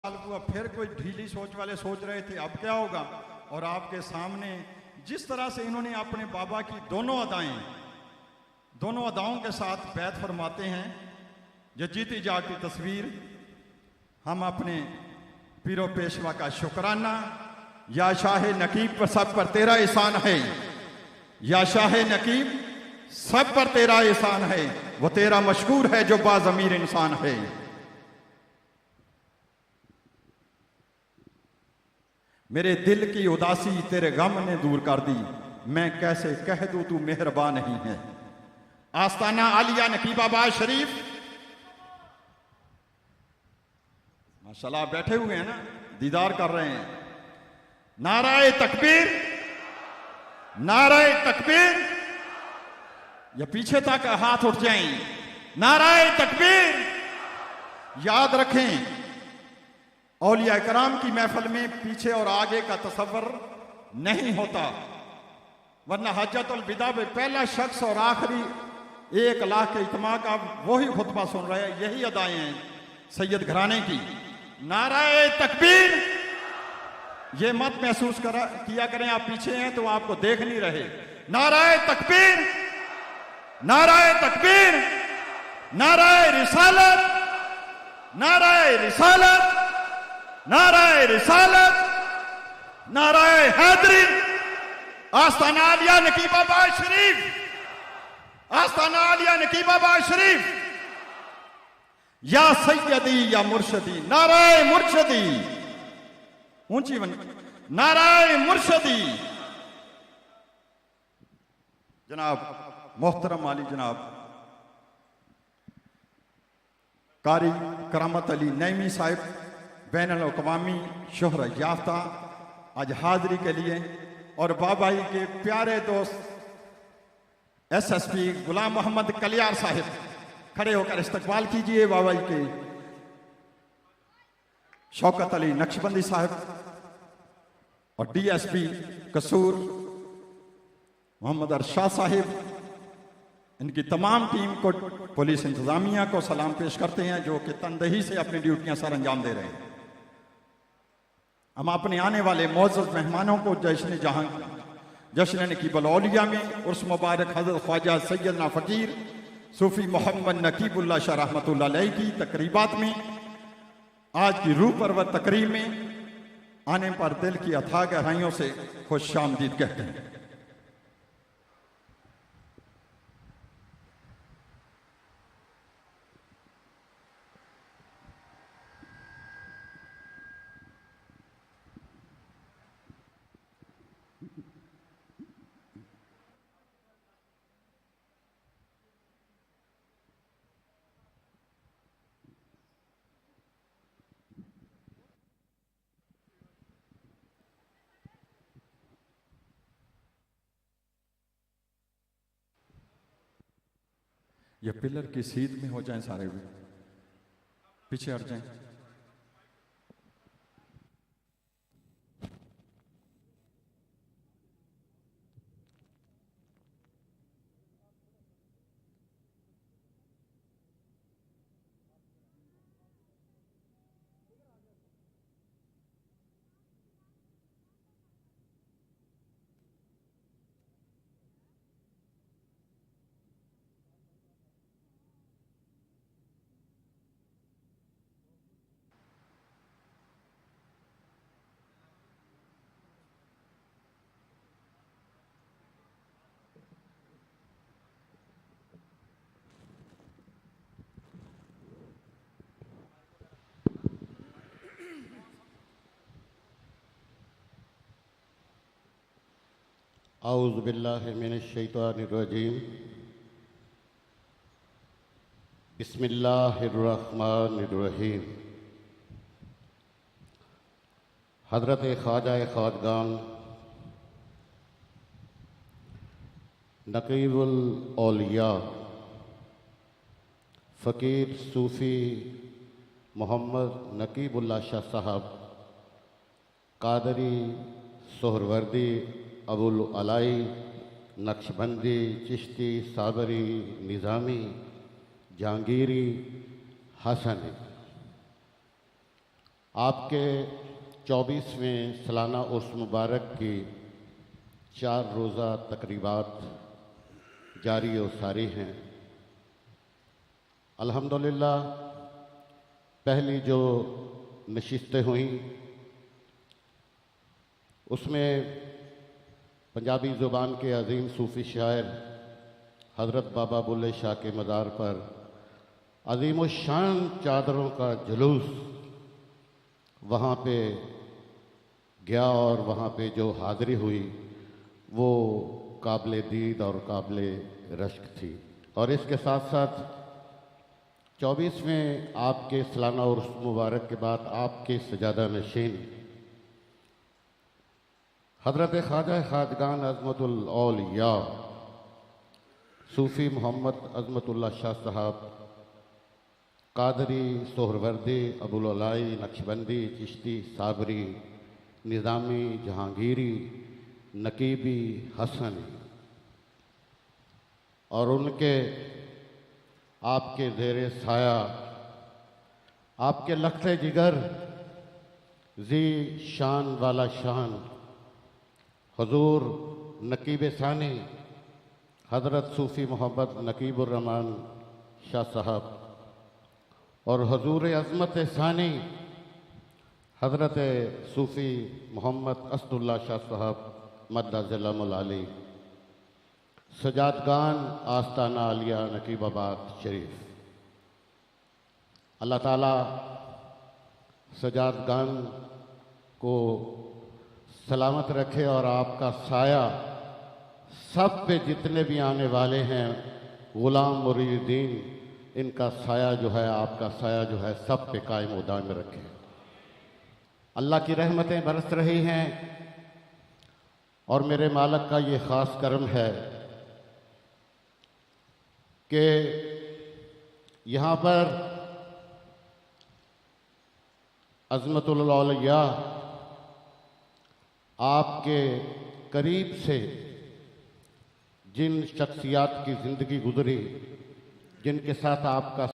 हुआ, फिर कोई ढीली सोच वाले सोच रहे थे अब क्या होगा, और आपके सामने जिस तरह से इन्होंने अपने बाबा की दोनों अदाओं के साथ बैत फरमाते हैं, ये जीती जागती तस्वीर हम अपने पीरो पेशवा का शुक्राना। या शाह नकीब पर सब पर तेरा एहसान है, या शाह नकीब सब पर तेरा एहसान है, वो तेरा मशकूर है जो बाज़मीर इंसान है। मेरे दिल की उदासी तेरे गम ने दूर कर दी, मैं कैसे कह दूं तू मेहरबान नहीं है। आस्ताना आलिया नकीबाबाद शरीफ, माशाल्लाह बैठे हुए हैं ना, दीदार कर रहे हैं। नाराए तकबीर, नाराए तकबीर, या पीछे तक हाथ उठ जाएं। नाराए तकबीर। याद रखें, औलिया कराम की महफिल में पीछे और आगे का तसव्वुर नहीं होता, वरना हज्जतुल विदा में पहला शख्स और आखिरी 1 लाख के इज्तिमा का वही खुतबा सुन रहे हैं। यही अदाएं हैं सैयद घराने की। नाराए तकबीर। ये मत महसूस किया करें आप पीछे हैं तो आपको देख नहीं रहे। नाराए तकबीर, नाराए तकबीर, नाराए रिसालत, नाराए रिसालत, नाराए रिसालत, नाराए हैदरी। आस्ताना आलिया नकीबाबाद शरीफ, आस्ताना आलिया नकीबाबाद शरीफ। या सैयदी या मुर्शदी, नाराए मुर्शदी, ऊंची बन, नाराए मुर्शदी। जनाब मोहतरम आली जनाब कारी करामत अली नईमी साहिब बैनुल अक़वामी शोहरत याफ्ता आज हाजिरी के लिए, और बाबाई के प्यारे दोस्त SSP गुलाम मोहम्मद कलियार साहिब खड़े होकर इस्तकबाल कीजिए। बाबाई के शौकत अली नक्शबंदी साहिब और DSP कसूर मोहम्मद अरशाद साहिब, इनकी तमाम टीम को, पुलिस इंतजामिया को सलाम पेश करते हैं जो कि तनदेही से अपनी ड्यूटियां सर अंजाम दे रहे हैं। हम अपने आने वाले मोअज़्ज़ज़ मेहमानों को जश्न नकीबुल औलिया में उर्स मुबारक हज़रत ख्वाजा सैयदना फ़कीर सूफ़ी मोहम्मद नकीबुल्लाह शाह रहमतुल्लाह अलैह की तकरीबात में, आज की रूह परवर तकरीब में आने पर दिल की अथाह गहराइयों से खुश आमदीद कहते हैं। ये पिलर की सीध में हो जाएं, सारे भी पीछे हट जाएं। औज़ु बिल्लाहि मिनश शैतानिर रजीम। बिस्मिल्लाहिर रहमानिर रहीम। हज़रत ख्वाजा ख़ाक़ान नकीबुल औलिया फ़कीर सूफ़ी मोहम्मद नकीबुल्लाह शाह साहब कादरी सोहरवर्दी अबुल अलाई नक्शबंदी चिश्ती साबरी निज़ामी जहांगीरी हसनी आपके 24वें सालाना उर्स मुबारक की 4 रोज़ा तकरीबात जारी और सारी हैं। अल्हम्दुलिल्लाह पहली जो नशिस्तें हुईं उसमें पंजाबी ज़ुबान के अजीम सूफ़ी शायर हज़रत बाबा बुल्ले शाह के मज़ार पर अजीम शान चादरों का जुलूस वहाँ पे गया और वहाँ पे जो हाज़िरी हुई वो काबिल दीद और काबिल रश्क थी। और इसके साथ साथ 24वें आपके सालाना उर्स मुबारक के बाद आपके सजादा नशीन हज़रत ख्वाजा खाजगान अज़मतुल औलिया सूफ़ी मोहम्मद अज़मतुल्लाह शाह साहब कादरी, सोहरवर्दी, अबुल अलाई, नक्शबंदी, चिश्ती, साबरी, निज़ामी, जहांगीरी, नकीबी, हसनी और उनके आपके ज़ेरे साया आपके लख्ते जिगर जी शान वाला शान हुजूर नकीब सानी हज़रत सूफ़ी मोहम्मद नकीबुर रहमान शाह साहब और हुजूर अज़मत सानी हज़रत सूफ़ी मोहम्मद असदुल्ला शाह साहब मद्दज़िल्लहुल आली सजादगान आस्ताना आलिया नकीबाबाद शरीफ। अल्लाह ताला सजादगान को सलामत रखे और आपका साया सब पे जितने भी आने वाले हैं ग़ुलाम मुरीदीन इनका साया जो है आपका साया जो है सब पे कायम व दायम रखे। अल्लाह की रहमतें बरस रही हैं और मेरे मालिक का ये ख़ास करम है कि यहाँ पर अज़मतुल औलिया आपके करीब से जिन शख्सियात की ज़िंदगी गुजरी जिनके साथ आपका